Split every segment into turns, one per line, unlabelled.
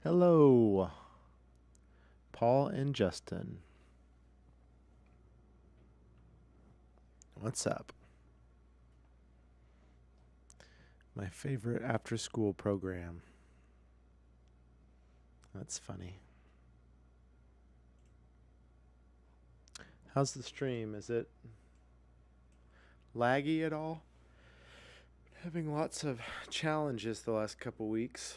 Hello, Paul and Justin. What's up? My favorite after-school program. That's funny. How's the stream? Is it laggy at all? Having lots of challenges the last couple weeks.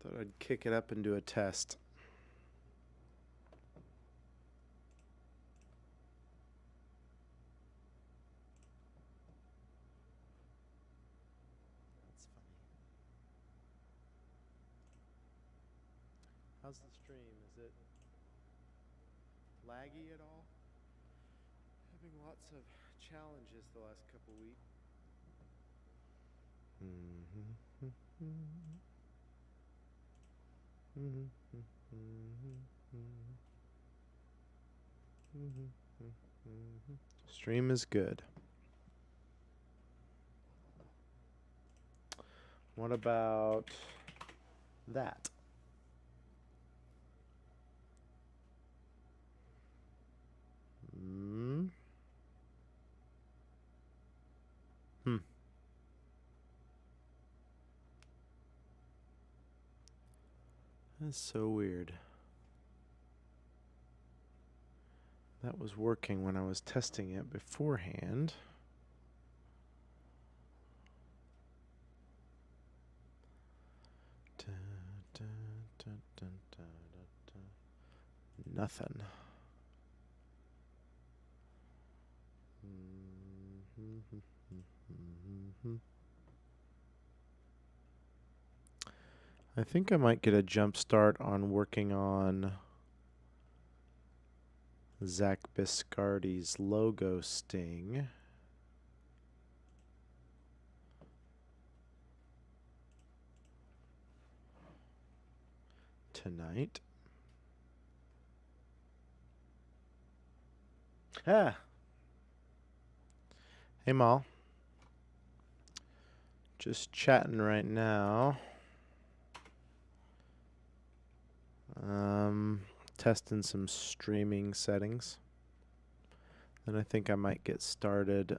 Thought I'd kick it up and do a test. That's funny. How's the stream? Is it laggy at all? Having lots of challenges the last couple weeks. Stream is good. What about that? That's so weird. That was working when I was testing it beforehand. Nothing. I think I might get a jump start on working on Zach Biscardi's logo sting. Tonight. Ah. Hey, Mal. Just chatting right now. Testing some streaming settings. Then I think I might get started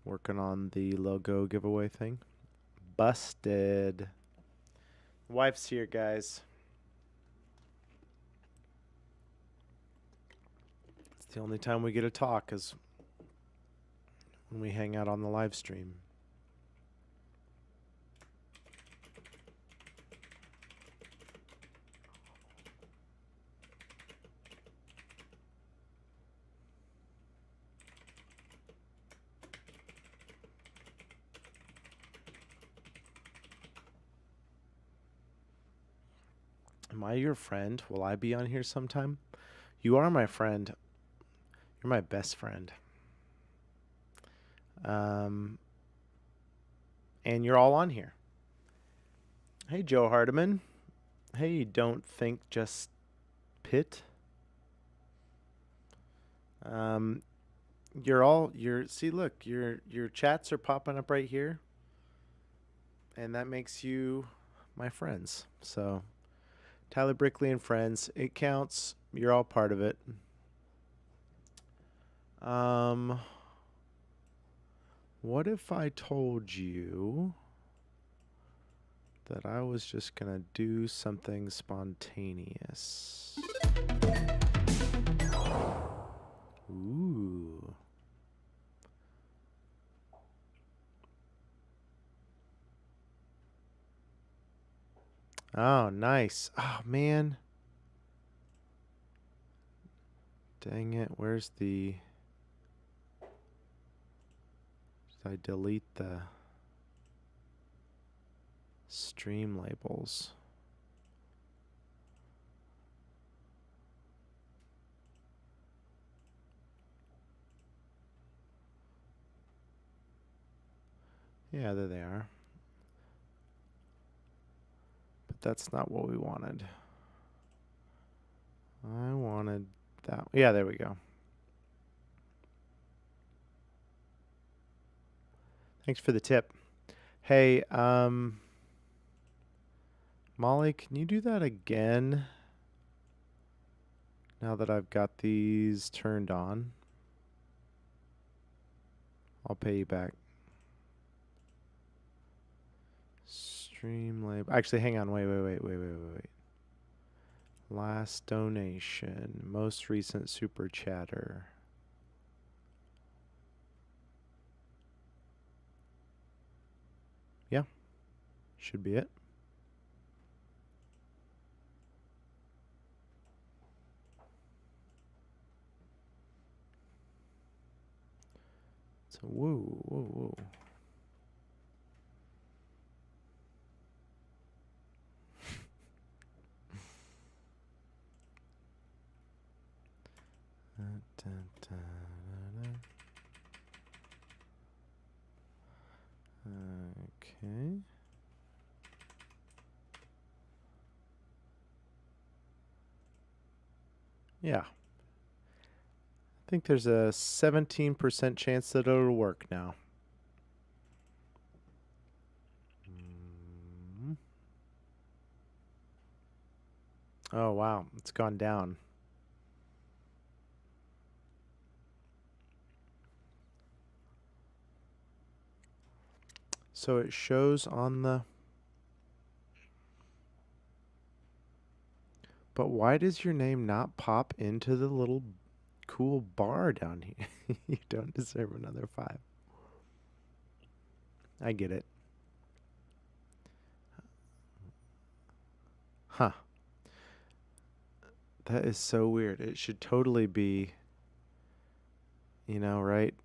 working on the logo giveaway thing. Busted. Wife's here, guys. It's the only time we get to talk is when we hang out on the live stream. Am I your friend? Will I be on here sometime? You are my friend. You're my best friend. And you're all on here. Hey, Joe Hardiman. Hey, don't think, just pit. See, look, your chats are popping up right here, and that makes you my friends. So, Tyler Brickley and friends, it counts. You're all part of it. What if I told you that I was just gonna do something spontaneous? Ooh. Oh, nice. Oh, man. Dang it. Where's the... Did I delete the stream labels? Yeah, there they are. But that's not what we wanted. I wanted that. Yeah, there we go. Thanks for the tip. Hey, Molly, can you do that again? Now that I've got these turned on. I'll pay you back. Stream label. Actually, hang on. Wait. Last donation. Most recent super chatter. Yeah. Should be it. So, whoa. Okay. Yeah. I think there's a 17% chance that it'll work now. Oh, wow. It's gone down. So it shows on the... But why does your name not pop into the little cool bar down here? You don't deserve another 5. I get it. Huh. That is so weird. It should totally be, you know, right?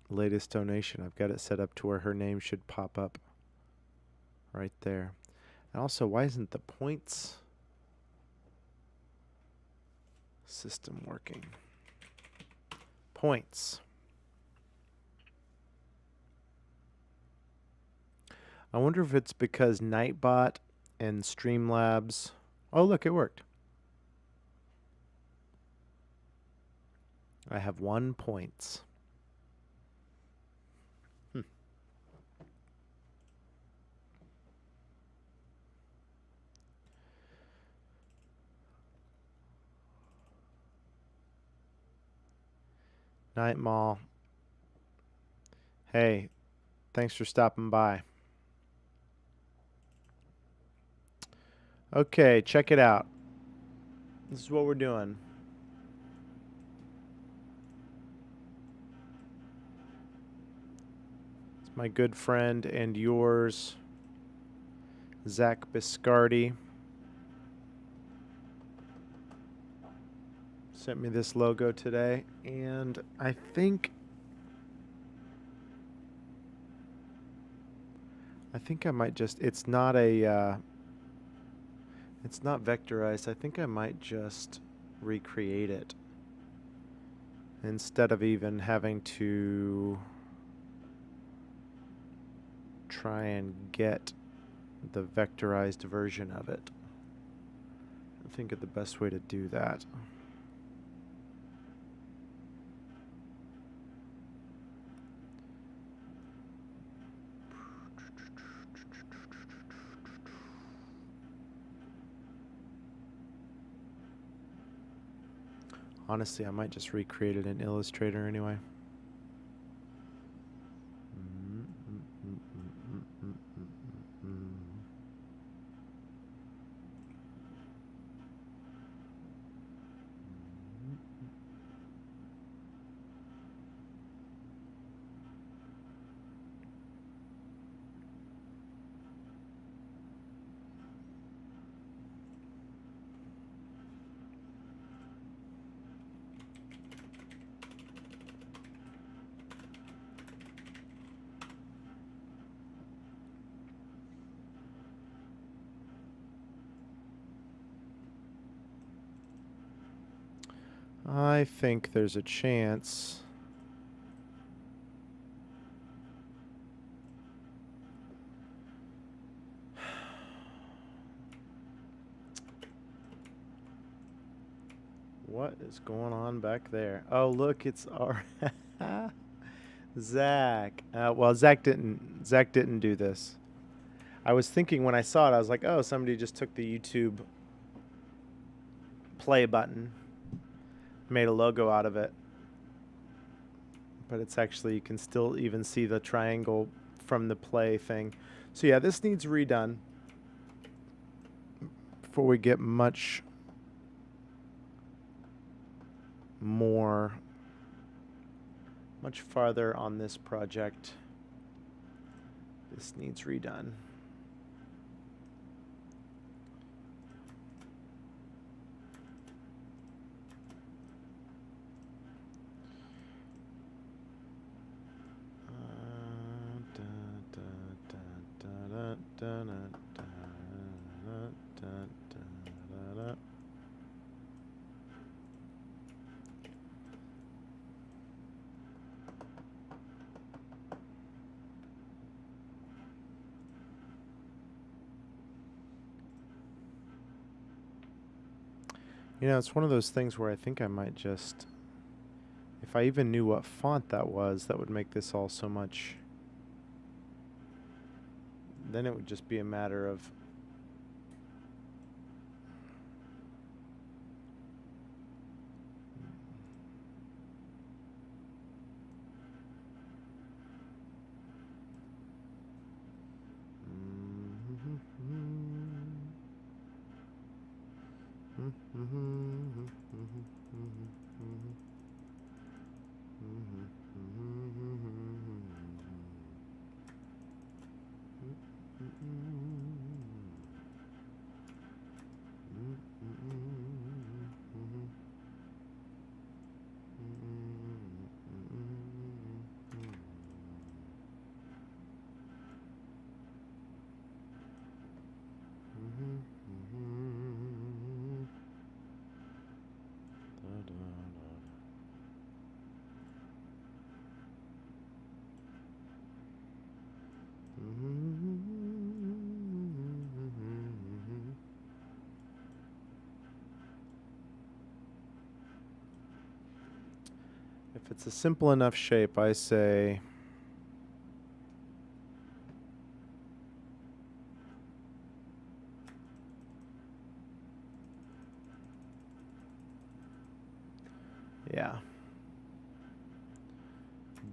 Latest donation. I've got it set up to where her name should pop up right there. And also, why isn't the points system working? Points. I wonder if it's because Nightbot and Streamlabs... Oh, look, it worked. I have 1 points. Night Mall. Hey, thanks for stopping by. Okay, check it out. This is what we're doing. It's my good friend and yours, Zach Biscardi. Sent me this logo today, and I think I might just... It's not It's not vectorized. I think I might just recreate it instead of even having to try and get the vectorized version of it. I think of the best way to do that. Honestly, I might just recreate it in Illustrator anyway. I think there's a chance what is going on back there? Oh, look, it's our Zach. Well, Zach didn't do this. I was thinking when I saw it, I was like, oh, somebody just took the YouTube play button, made a logo out of it. But it's actually, you can still even see the triangle from the play thing. So yeah, this needs redone before we get much farther on this project. This needs redone. You know, it's one of those things where I think I might just, if I even knew what font that was, that would make this all so much. Then it would just be a matter of if it's a simple enough shape, I say yeah.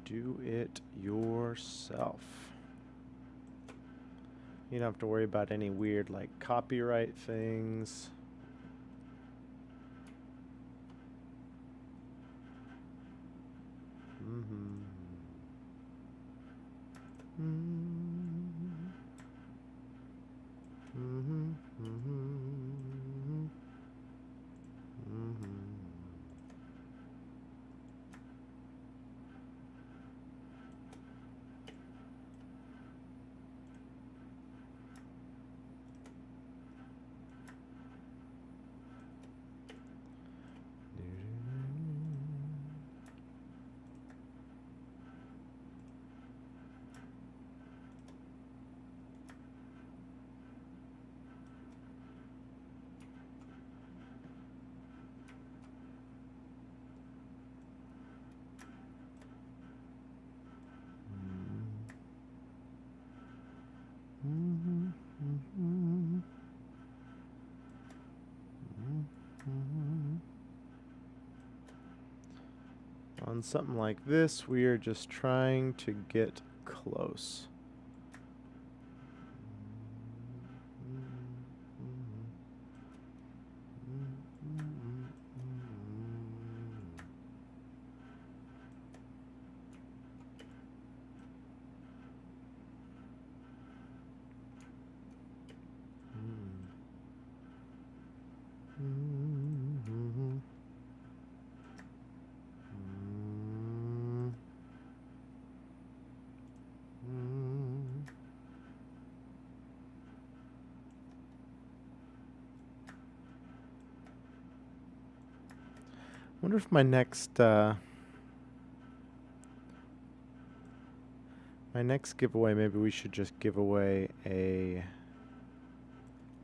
Do it yourself. You don't have to worry about any weird like copyright things. On something like this, we are just trying to get close. Wonder if my next giveaway, maybe we should just give away a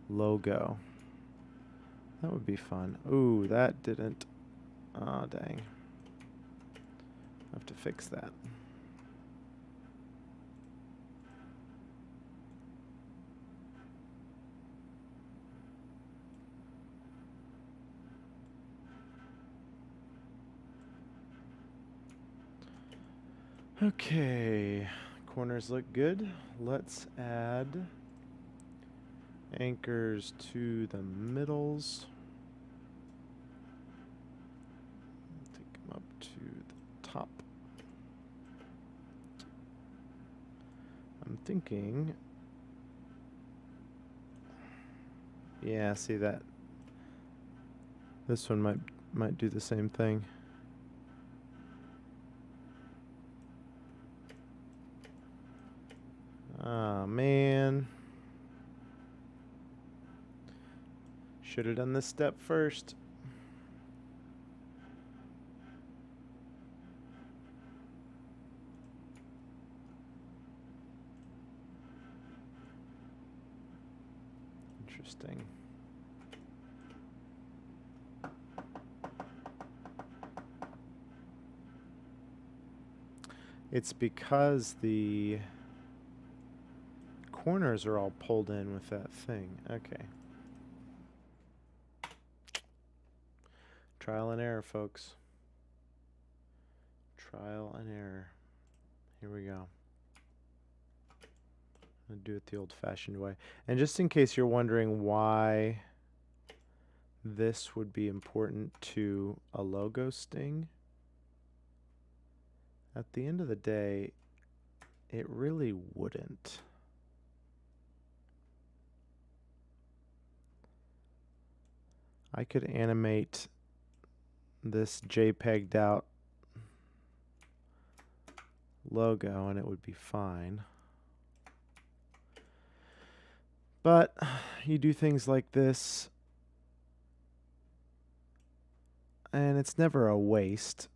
logo. That would be fun. Ooh, that didn't. Oh, dang. I have to fix that. Okay, corners look good. Let's add anchors to the middles. Take them up to the top. I'm thinking, yeah, see that? This one might do the same thing. Ah, man. Should have done this step first. Interesting. It's because the corners are all pulled in with that thing. Okay. Trial and error, folks. Trial and error. Here we go. I'll do it the old-fashioned way. And just in case you're wondering why this would be important to a logo sting, at the end of the day, it really wouldn't. I could animate this JPEG'd out logo and it would be fine. But you do things like this and it's never a waste.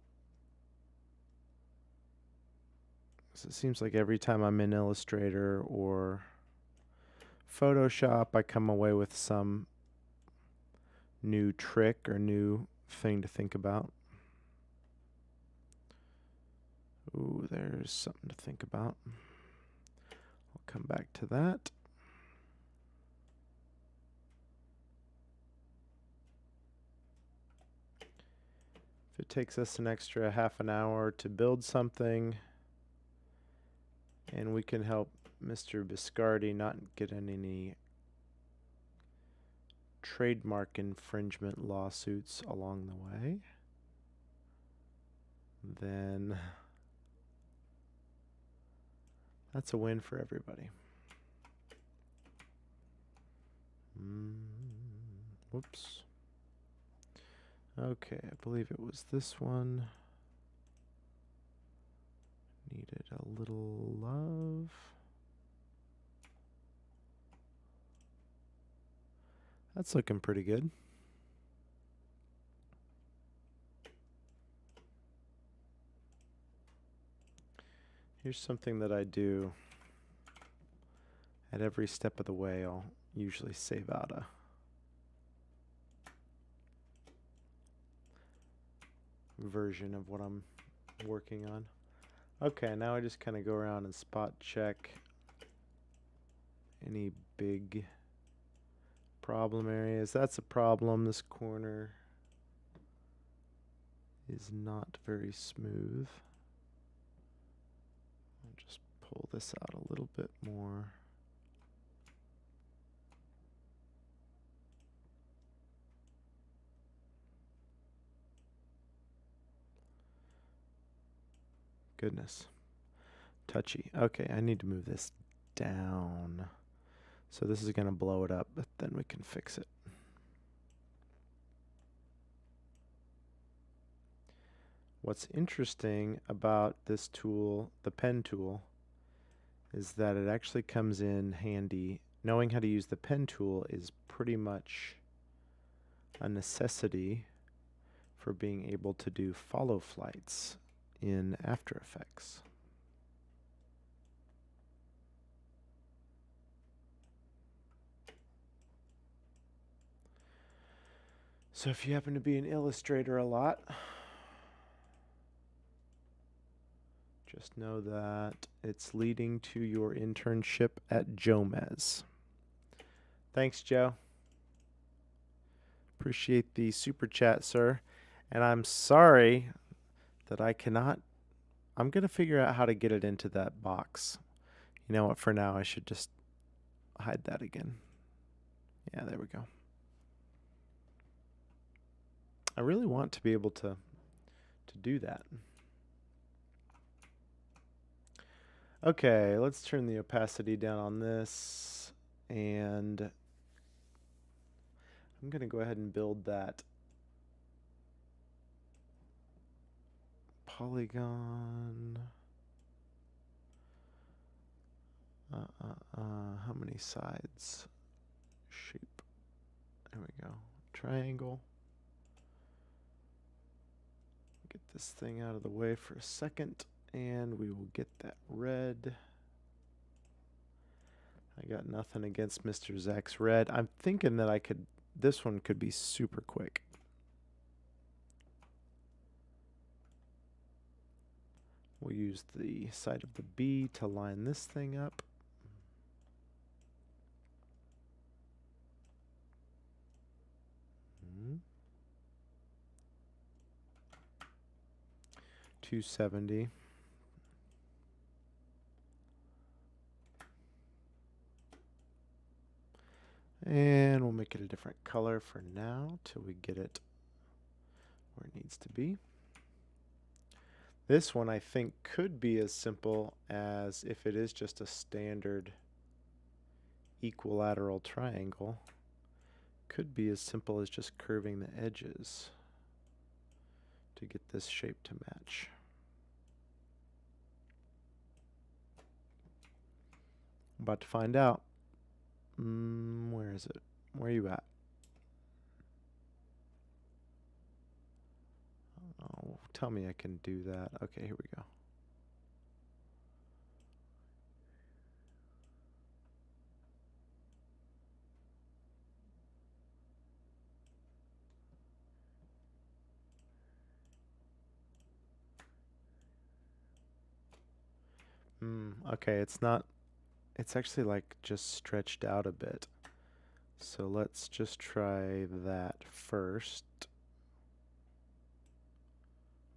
So it seems like every time I'm in Illustrator or Photoshop, I come away with some new trick or new thing to think about. Ooh, there's something to think about. I'll come back to that. If it takes us an extra half an hour to build something, and we can help Mr. Biscardi not get in any trademark infringement lawsuits along the way, then that's a win for everybody. Whoops. Okay, I believe it was this one. Needed a little love. That's looking pretty good. Here's something that I do at every step of the way. I'll usually save out a version of what I'm working on. Okay, now I just kind of go around and spot check any big problem areas. That's a problem, this corner. is not very smooth. I'll just pull this out a little bit more. Goodness. Touchy. Okay, I need to move this down. So this is going to blow it up, but then we can fix it. What's interesting about this tool, the pen tool, is that it actually comes in handy. Knowing how to use the pen tool is pretty much a necessity for being able to do follow flights in After Effects. So if you happen to be an illustrator a lot, just know that it's leading to your internship at Jomez. Thanks, Joe. Appreciate the super chat, sir. And I'm sorry that I cannot. I'm going to figure out how to get it into that box. You know what? For now, I should just hide that again. Yeah, there we go. I really want to be able to do that. Okay, let's turn the opacity down on this, and I'm going to go ahead and build that polygon. How many sides? Shape. There we go. Triangle. Get this thing out of the way for a second, and we will get that red. I got nothing against Mr. Zach's red. I'm thinking that this one could be super quick. We'll use the side of the B to line this thing up. Mm-hmm. 270. And we'll make it a different color for now till we get it where it needs to be. This one I think could be as simple as, if it is just a standard equilateral triangle, could be as simple as just curving the edges to get this shape to match. I'm about to find out. Where is it? Where are you at? Oh, tell me I can do that. Okay, here we go. Okay, it's actually like just stretched out a bit. So let's just try that first.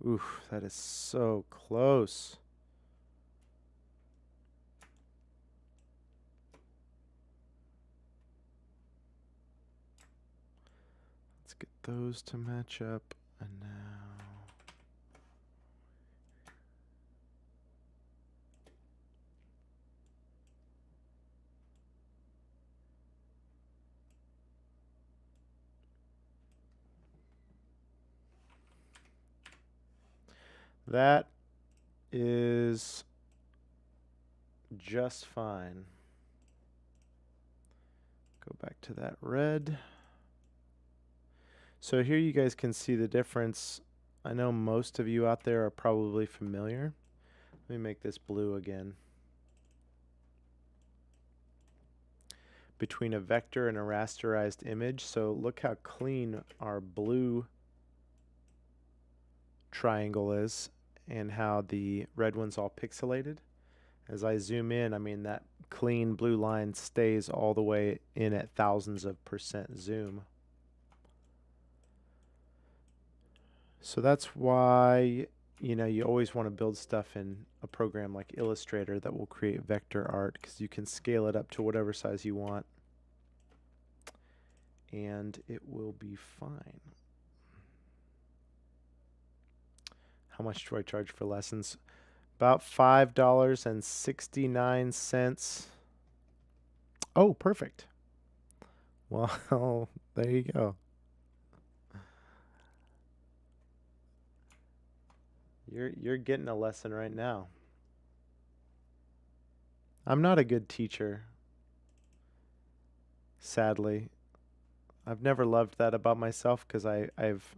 Oof, that is so close. Let's get those to match up, and now that is just fine. Go back to that red. So here you guys can see the difference. I know most of you out there are probably familiar. Let me make this blue again. Between a vector and a rasterized image. So look how clean our blue triangle is and how the red one's all pixelated. As I zoom in, I mean, that clean blue line stays all the way in at thousands of % zoom. So that's why, you always want to build stuff in a program like Illustrator that will create vector art, because you can scale it up to whatever size you want and it will be fine. How much do I charge for lessons? About $5.69. Oh, perfect. Well, there you go. You're getting a lesson right now. I'm not a good teacher, sadly. I've never loved that about myself because I've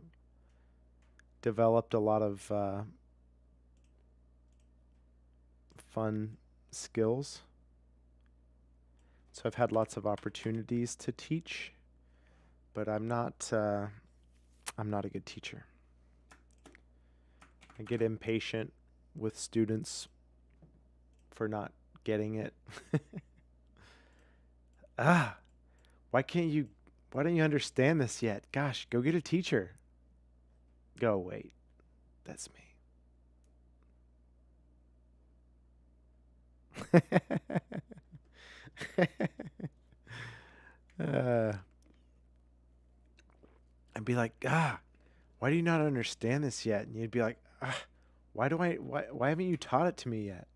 developed a lot of fun skills. So I've had lots of opportunities to teach, but I'm not a good teacher. I get impatient with students for not getting it. Why don't you understand this yet? Gosh, go get a teacher. Go, wait. That's me. I'd be like, why do you not understand this yet? And you'd be like, why haven't you taught it to me yet?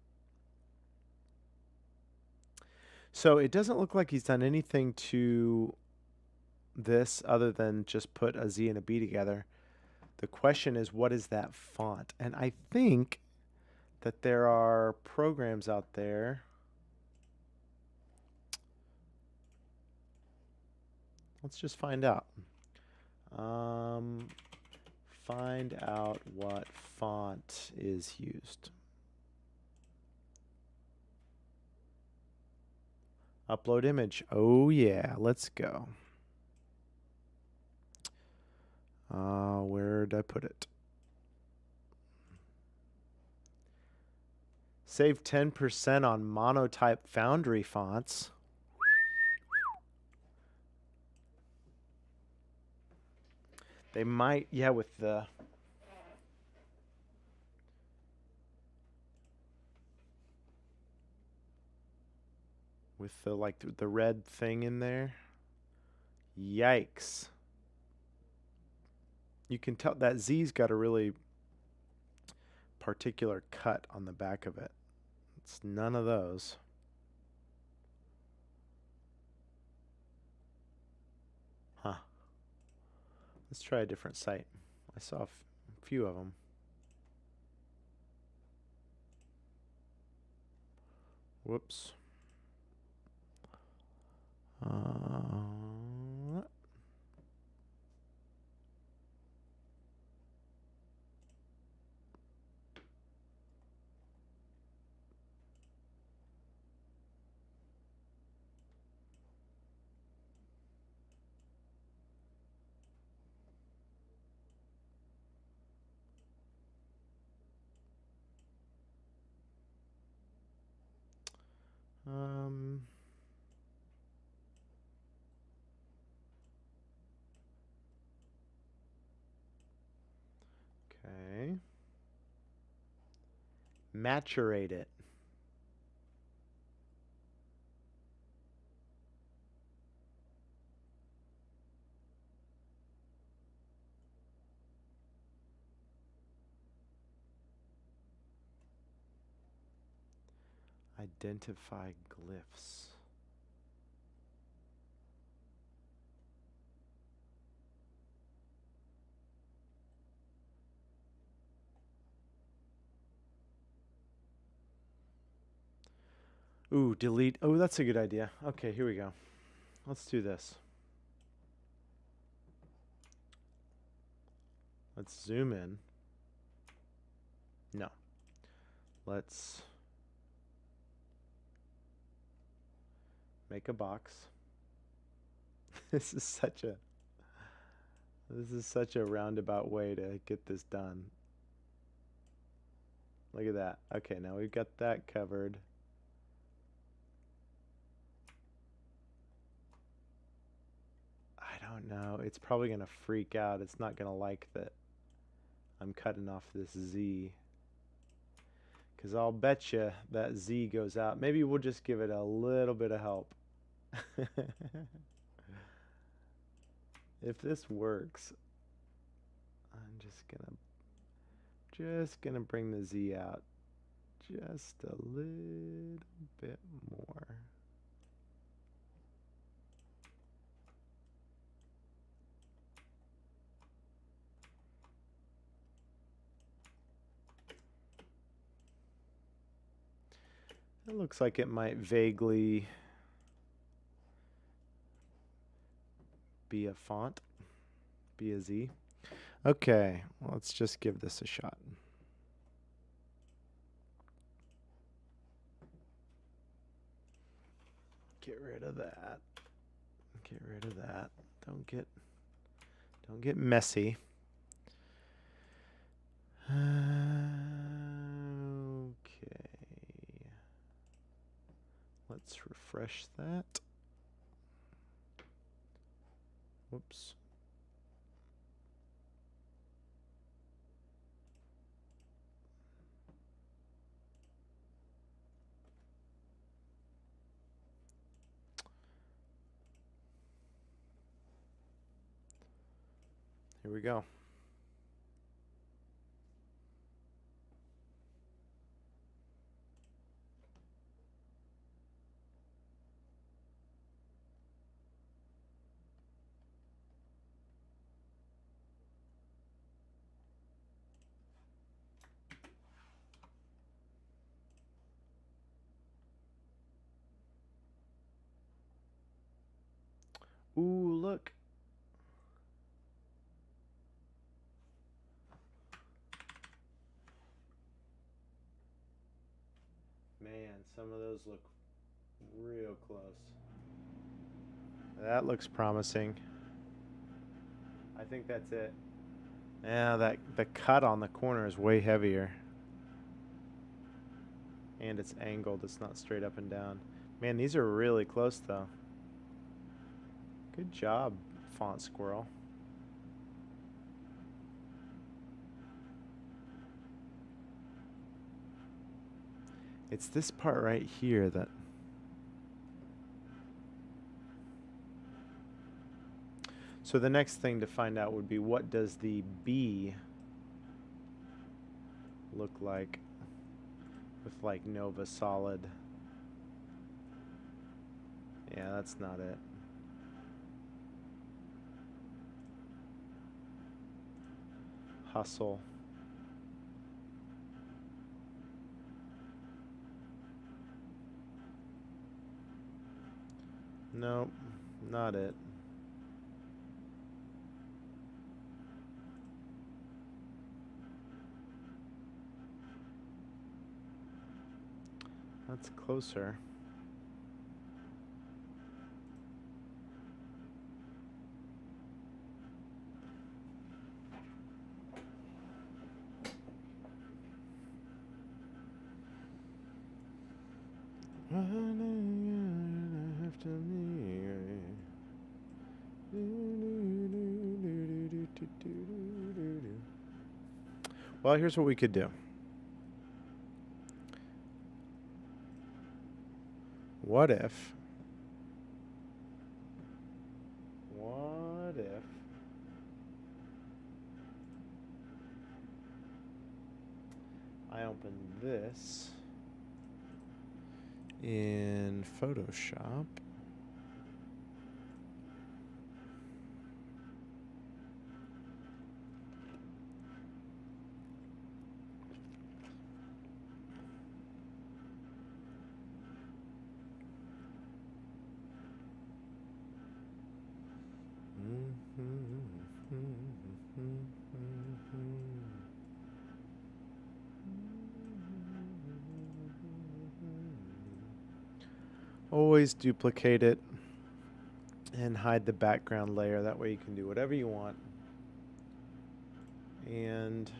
So it doesn't look like he's done anything to this other than just put a Z and a B together. The question is, what is that font? And I think that there are programs out there. Let's just find out. Find out what font is used. Upload image. Oh yeah, let's go. Where'd I put it? Save 10% on monotype Foundry fonts. They might, yeah, with the like the red thing in there. Yikes. You can tell that Z's got a really particular cut on the back of it. It's none of those. Huh. Let's try a different site. I saw a few of them. Whoops. Okay. Maturate it. Identify glyphs. Ooh, delete. Oh, that's a good idea. Okay, here we go. Let's do this. Let's zoom in. No. Let's make a box. This is such a roundabout way to get this done. Look at that. Okay, now we've got that covered. I don't know. It's probably going to freak out. It's not going to like that I'm cutting off this Z. Because I'll bet you that Z goes out. Maybe we'll just give it a little bit of help. If this works, I'm just gonna bring the Z out just a little bit more. It looks like it might vaguely be a font, be a Z. Okay, let's just give this a shot. Get rid of that. Get rid of that. Don't get messy. Okay. Let's refresh that. Whoops. Here we go. Ooh, look. Man, some of those look real close. That looks promising. I think that's it. Yeah, the cut on the corner is way heavier. And it's angled, it's not straight up and down. Man, these are really close though. Good job, Font Squirrel. It's this part right here that... So the next thing to find out would be, what does the B look like with like Nova Solid? Yeah, that's not it. Hustle. Nope, not it. That's closer. Well, here's what we could do. What if I open this in Photoshop? Always duplicate it and hide the background layer. That way you can do whatever you want. And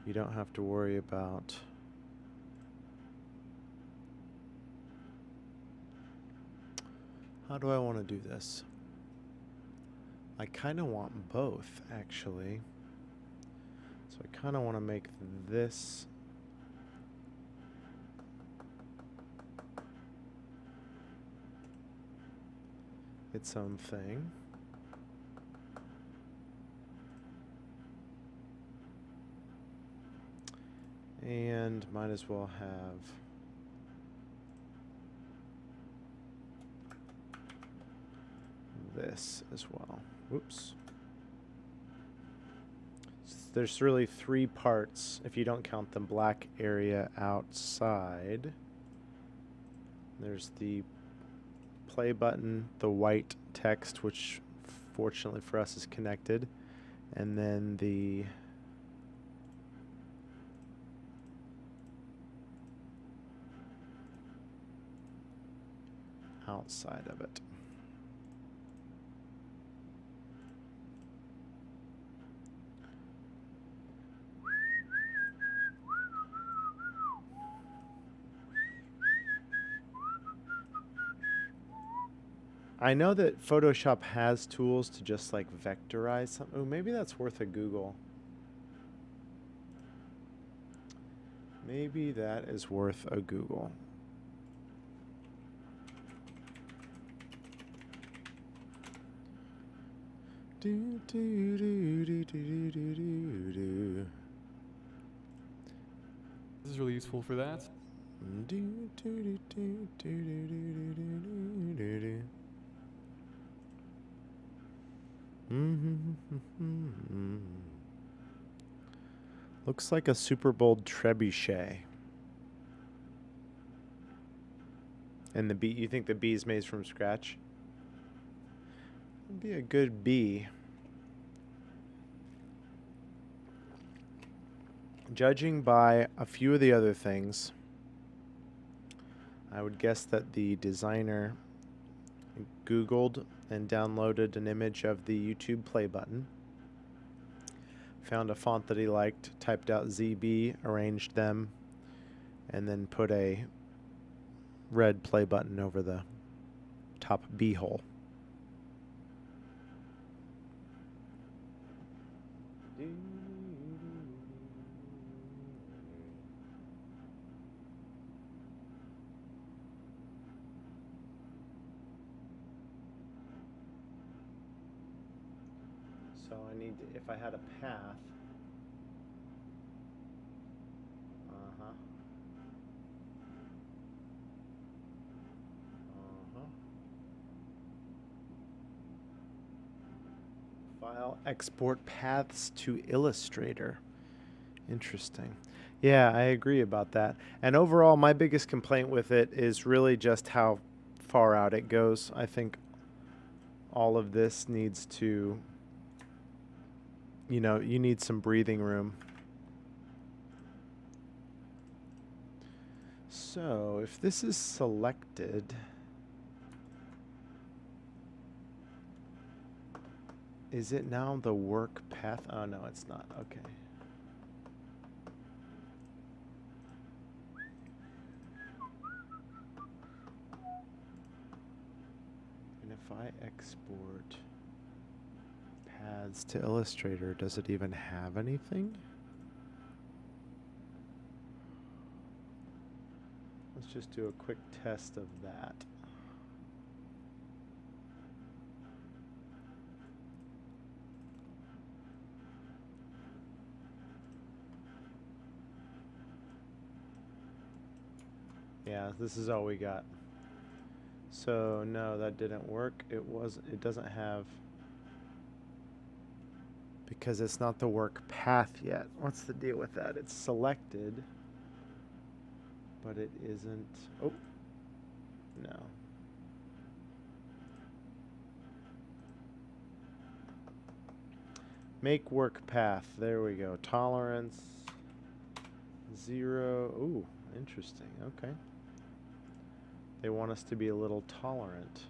you don't have to worry about how do I want to do this? I kind of want both, actually. So I kind of want to make this its own thing. And might as well have this as well. Oops. There's really 3 parts if you don't count the black area outside. There's the play button, the white text, which fortunately for us is connected, and then the outside of it. I know that Photoshop has tools to just like vectorize something. Oh, maybe that's worth a Google. Maybe that is worth a Google. Do, do, do, do, do, do, do, do.
This is really useful for that.
Do, do, do, do, do, do, do, do, do. Looks like a super bold trebuchet. And the bee, you think the bee is made from scratch? It'd be a good bee. Judging by a few of the other things, I would guess that the designer Googled and downloaded an image of the YouTube play button, found a font that he liked, typed out ZB, arranged them, and then put a red play button over the top B hole. So I need to, if I had a path, file, export paths to Illustrator. Interesting. Yeah, I agree about that. And overall, my biggest complaint with it is really just how far out it goes. I think all of this needs to, you know, you need some breathing room. So if this is selected, is it now the work path? Oh, no, it's not. Okay. And if I export paths to Illustrator, does it even have anything? Let's just do a quick test of that. Yeah, this is all we got. So no, that didn't work. It doesn't have, because it's not the work path yet. What's the deal with that? It's selected, but it isn't. Oh, no. Make work path. There we go. Tolerance 0. Ooh, interesting. Okay. They want us to be a little tolerant.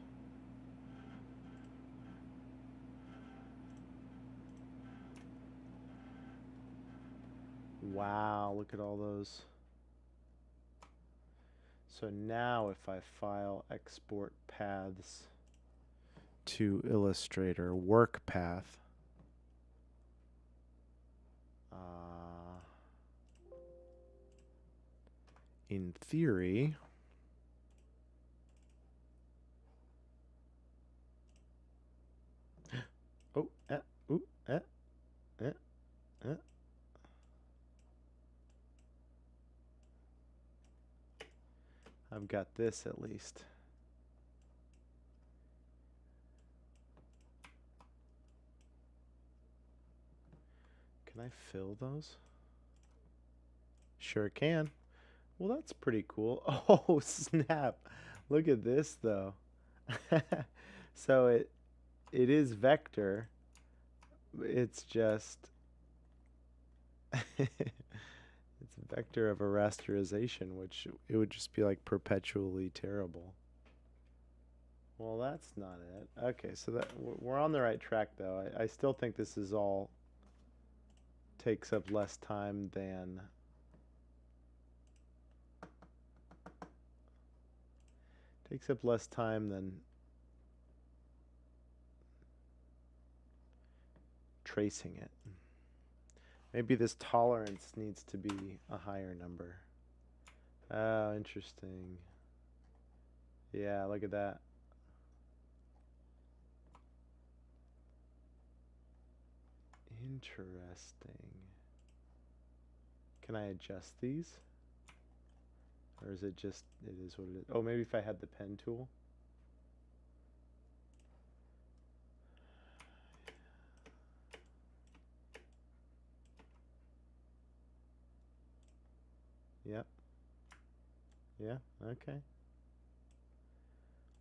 Wow, look at all those. So now if I file export paths to Illustrator, work path. In theory, oh, ooh, eh, eh. I've got this at least. Can I fill those? Sure can. Well, that's pretty cool. Oh, snap. Look at this, though. So it is vector. It's just it's a vector of a rasterization, which it would just be like perpetually terrible. Well, that's not it. Okay, so that we're on the right track, though. I still think this is all takes up less time than tracing it. Maybe this tolerance needs to be a higher number. Oh, interesting. Yeah, look at that. Interesting. Can I adjust these? Or is it just, it is what it is? Oh, maybe if I had the pen tool. Yep. Yeah, okay.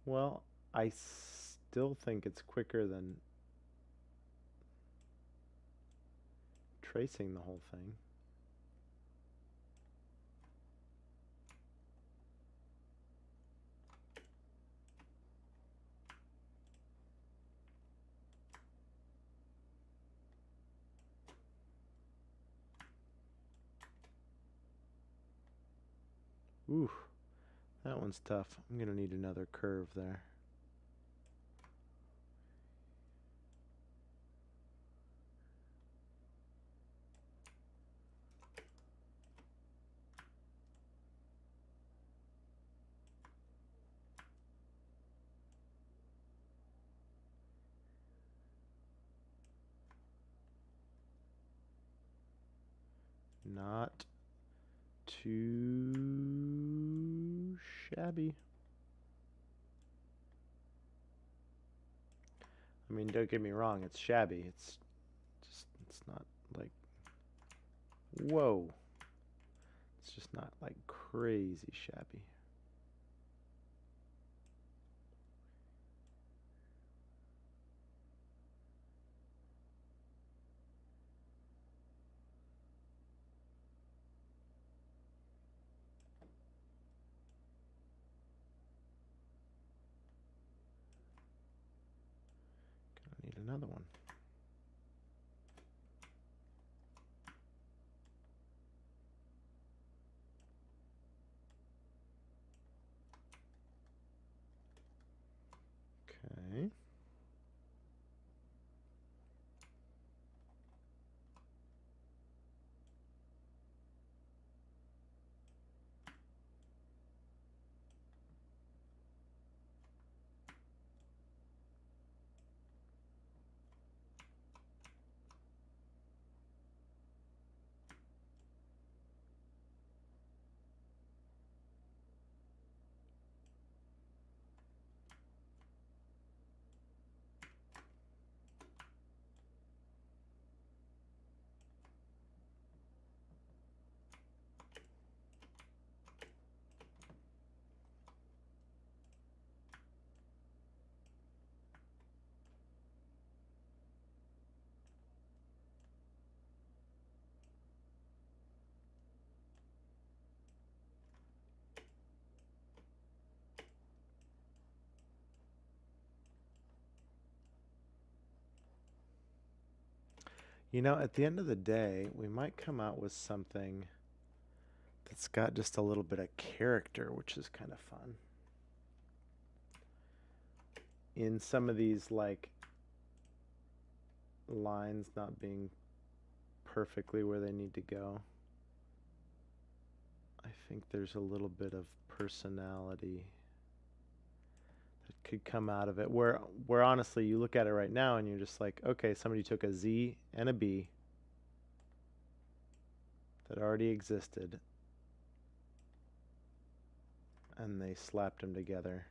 Well, I still think it's quicker than tracing the whole thing. Ooh, that one's tough. I'm gonna need another curve there. Not too shabby. I mean, don't get me wrong, it's shabby. It's just, it's not like, whoa. It's just not like crazy shabby. Gonna need another one. Okay. You know, at the end of the day, we might come out with something that's got just a little bit of character, which is kind of fun. In some of these, like, lines not being perfectly where they need to go. I think there's a little bit of personality that could come out of it. Where honestly, you look at it right now and you're just like, okay, somebody took a Z and a B that already existed and they slapped them together.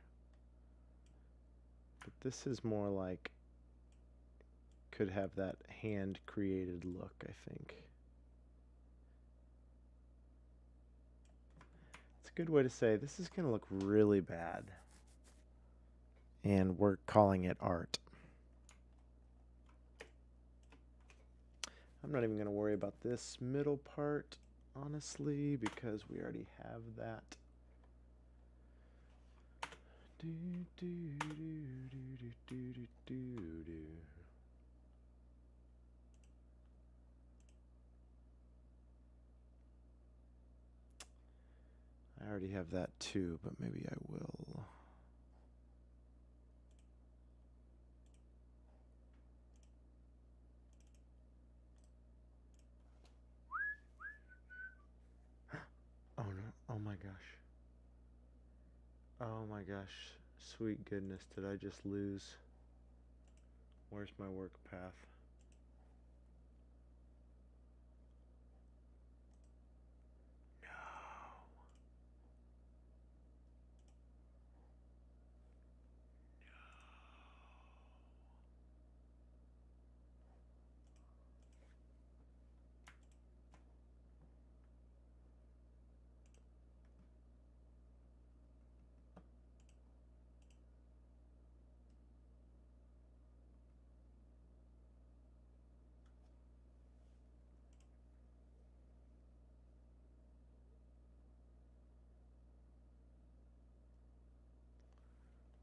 But this is more like could have that hand created look, I think. It's a good way to say this is going to look really bad. And we're calling it art. I'm not even going to worry about this middle part, honestly, because we already have that. Do, do, do, do, do, do, do, do. I already have that too, but maybe I will. Oh no, oh my gosh. Oh my gosh, sweet goodness, did I just lose? Where's my work path?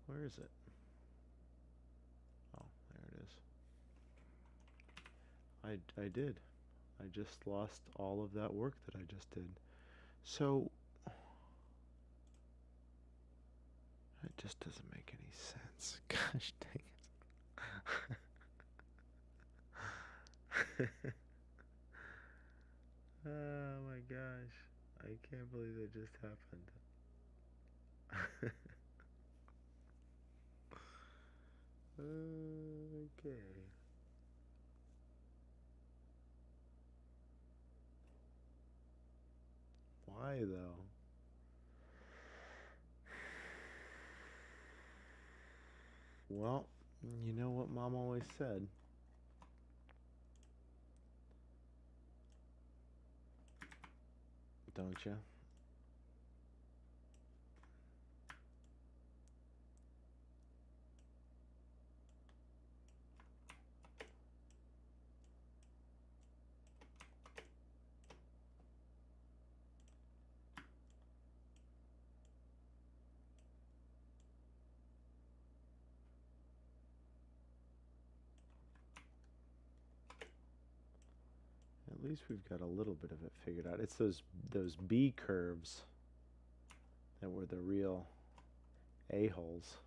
Where is it? Oh, there it is. I did. I just lost all of that work that I just did. So, it just doesn't make any sense. Gosh dang it. Oh my gosh. I can't believe that just happened. Okay. Why though? Well, you know what Mom always said. Don't you? At least we've got a little bit of it figured out. It's those B curves that were the real a-holes.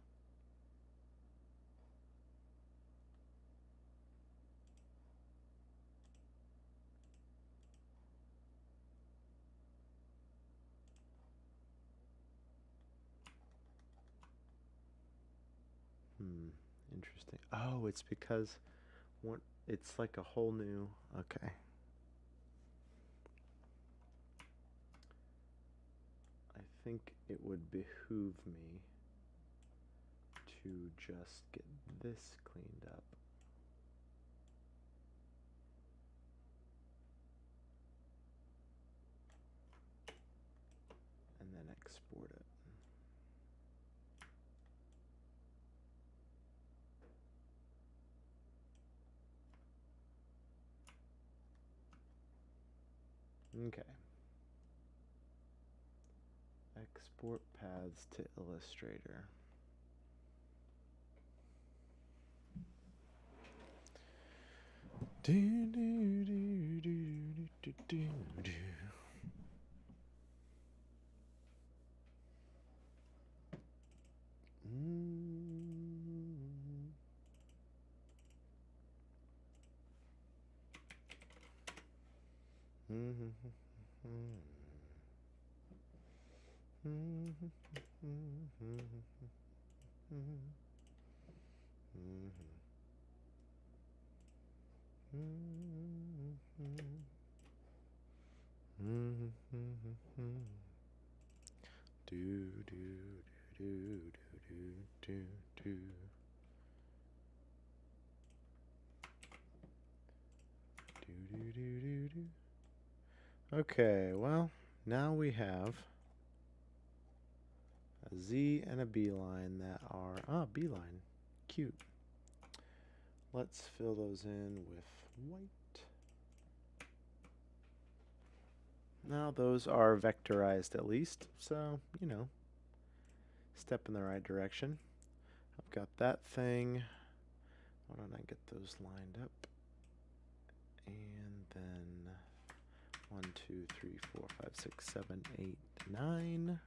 Interesting. Oh, it's because it's like a whole new. Okay. I think it would behoove me to just get this cleaned up. And then export it. Okay. Export paths to Illustrator. Do, do, do, do, do, do, do. Do do do do do do do. Do do do do do. Okay, well, now we have a Z and a B line that are B line. Cute. Let's fill those in with white. Now those are vectorized at least, so, you know, step in the right direction. I've got that thing. Why don't I get those lined up? And then 1, 2, 3, 4, 5, 6, 7, 8, 9.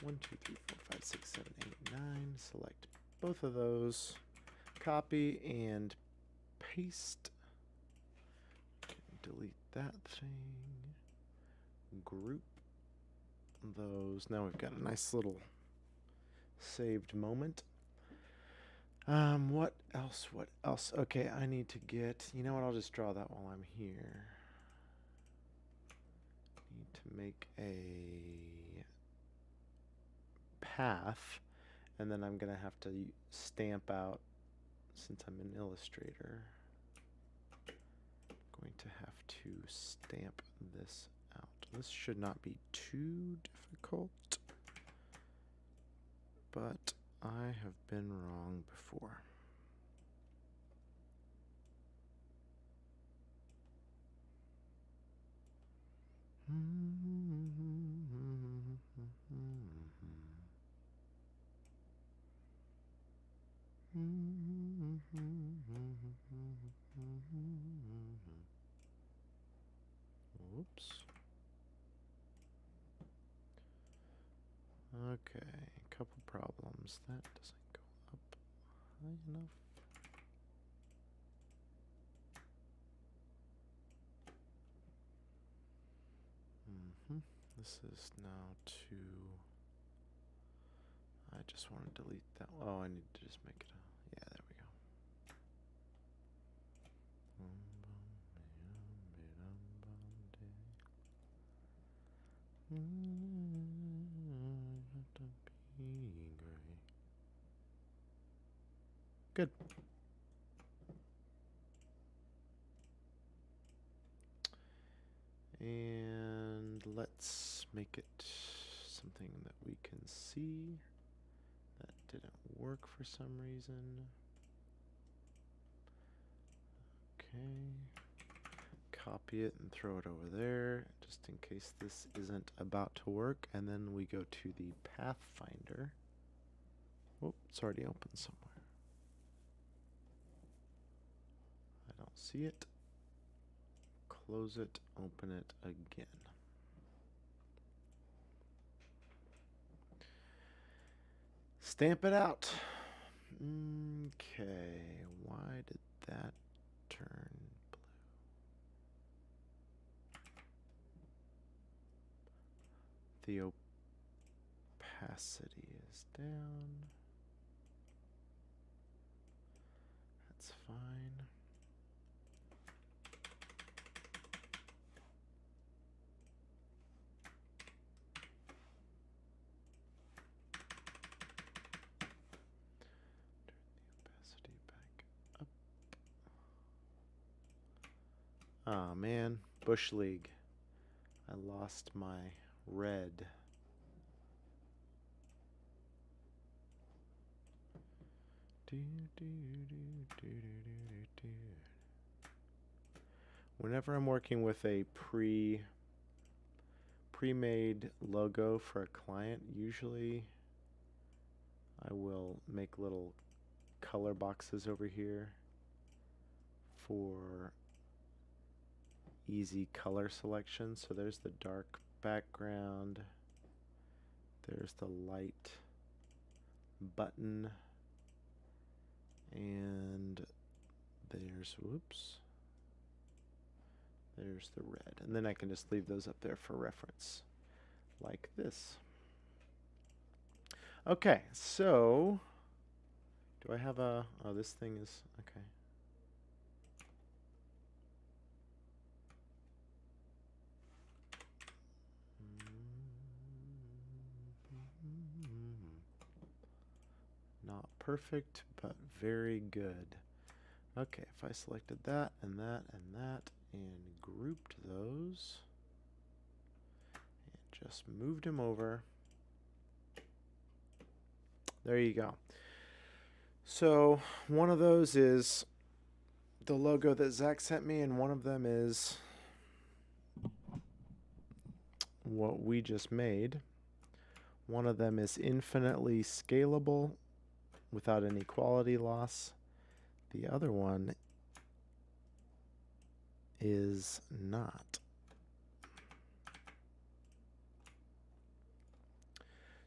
One, two, three, four, five, six, 7, 8, 9. Select both of those. Copy and paste. Delete that thing. Group those. Now we've got a nice little saved moment. What else? What else? Okay, I need to get, you know what, I'll just draw that while I'm here. Need to make a path, and then I'm gonna have to stamp out, since I'm in Illustrator, I'm going to have to stamp this out. This should not be too difficult, but I have been wrong before. Whoops. Okay, couple problems. That doesn't go up high enough. This is now too. I just want to delete that. Oh, I need to just make it a. Yeah, there we go. Good. And let's make it something that we can see. That didn't work for some reason. Okay. Copy it and throw it over there, just in case this isn't about to work. And then we go to the Pathfinder. Oh, it's already open somewhere. I don't see it. Close it, open it again. Stamp it out. Okay, why did that turn blue? The opacity is down. That's fine. Oh man, Bush League. I lost my red. Whenever I'm working with a pre-made logo for a client, usually I will make little color boxes over here for easy color selection. So there's the dark background, there's the light button, And there's, whoops. There's the red. And then I can just leave those up there for reference, like this. Okay, so do I have a, oh, this thing is, okay. Not perfect, but very good. Okay, if I selected that and that and that and grouped those and just moved them over, there you go. So one of those is the logo that Zach sent me, and one of them is what we just made. One of them is infinitely scalable without any quality loss. The other one is not.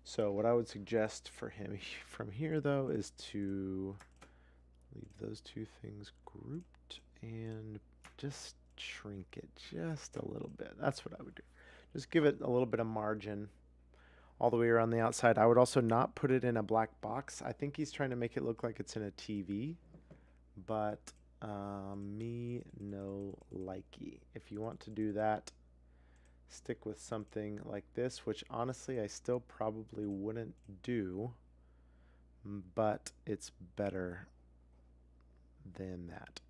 So what I would suggest for him from here, though, is to leave those two things grouped and just shrink it just a little bit. That's what I would do. Just give it a little bit of margin all the way around the outside. I would also not put it in a black box. I think he's trying to make it look like it's in a TV, but me no likey. If you want to do that, stick with something like this, which honestly I still probably wouldn't do, but it's better than that.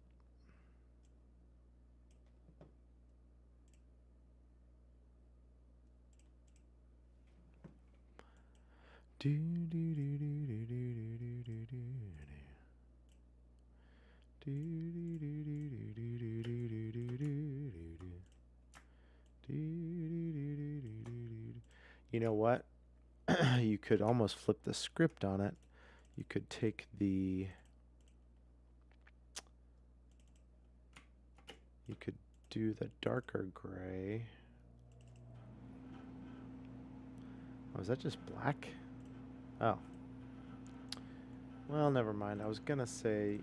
You know what? You could almost flip the script on it. You could take the... You could do the darker gray. Oh, is that just black? Oh. Well, never mind. I was gonna say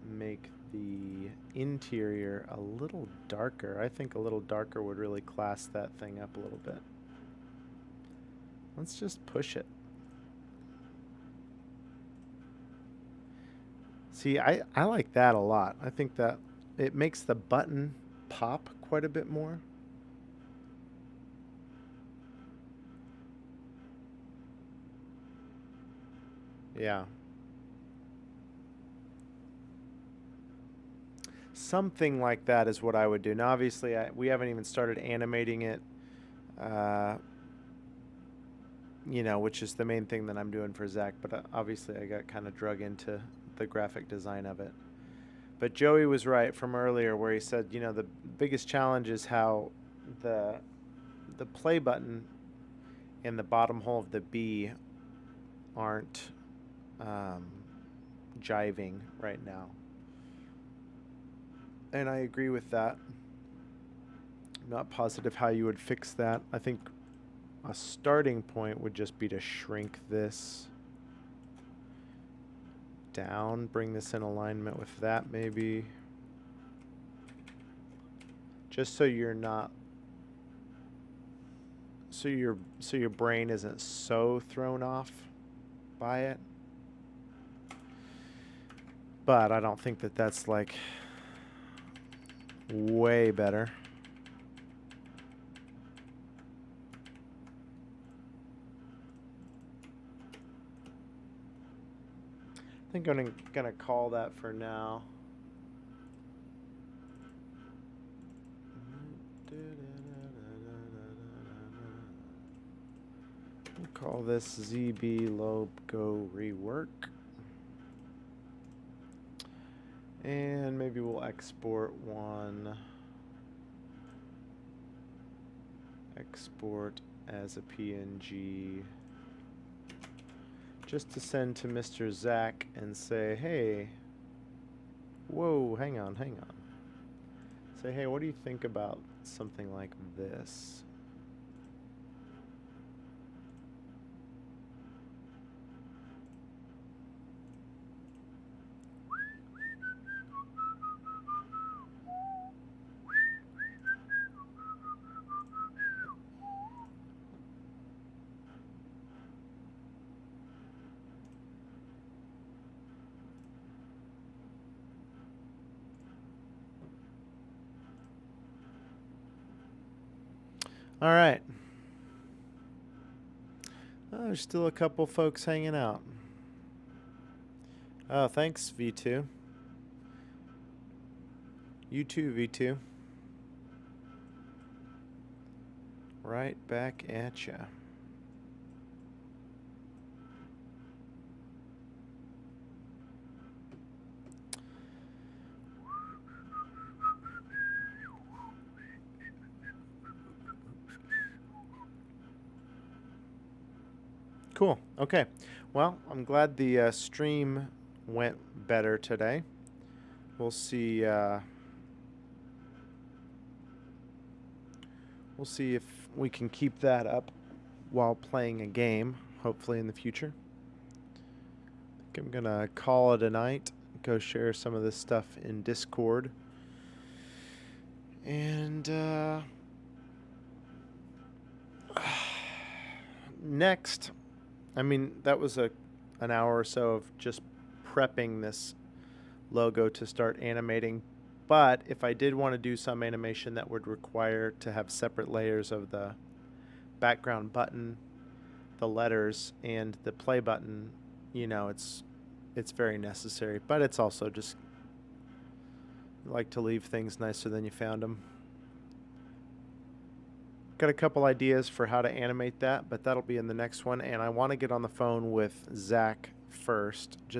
make the interior a little darker. I think a little darker would really class that thing up a little bit. Let's just push it. See, I like that a lot. I think that it makes the button pop quite a bit more. Yeah. Something like that is what I would do. Now, obviously, we haven't even started animating it, you know, which is the main thing that I'm doing for Zach. But obviously, I got kind of drug into the graphic design of it. But Joey was right from earlier where he said, you know, the biggest challenge is how the play button and the bottom hole of the B aren't jiving right now. And I agree with that. I'm not positive how you would fix that. I think a starting point would just be to shrink this down, bring this in alignment with that maybe. Just so you're not, so your brain isn't so thrown off by it. But I don't think that that's like way better. I think I'm gonna call that for now. We'll call this ZB Logo Rework. And maybe we'll export one. Export as a PNG. Just to send to Mr. Zach and say, hey, whoa, hang on. Say, hey, what do you think about something like this? All right. Oh, there's still a couple folks hanging out. Oh, thanks, V2. You too, V2. Right back at ya. Cool. Okay. Well, I'm glad the stream went better today. We'll see. We'll see if we can keep that up while playing a game, hopefully in the future. I think I'm gonna call it a night. Go share some of this stuff in Discord. And next, I mean, that was an hour or so of just prepping this logo to start animating. But if I did want to do some animation that would require to have separate layers of the background button, the letters, and the play button, you know, it's very necessary. But it's also just like to leave things nicer than you found them. Got a couple ideas for how to animate that, but that'll be in the next one. And I want to get on the phone with Zach first, just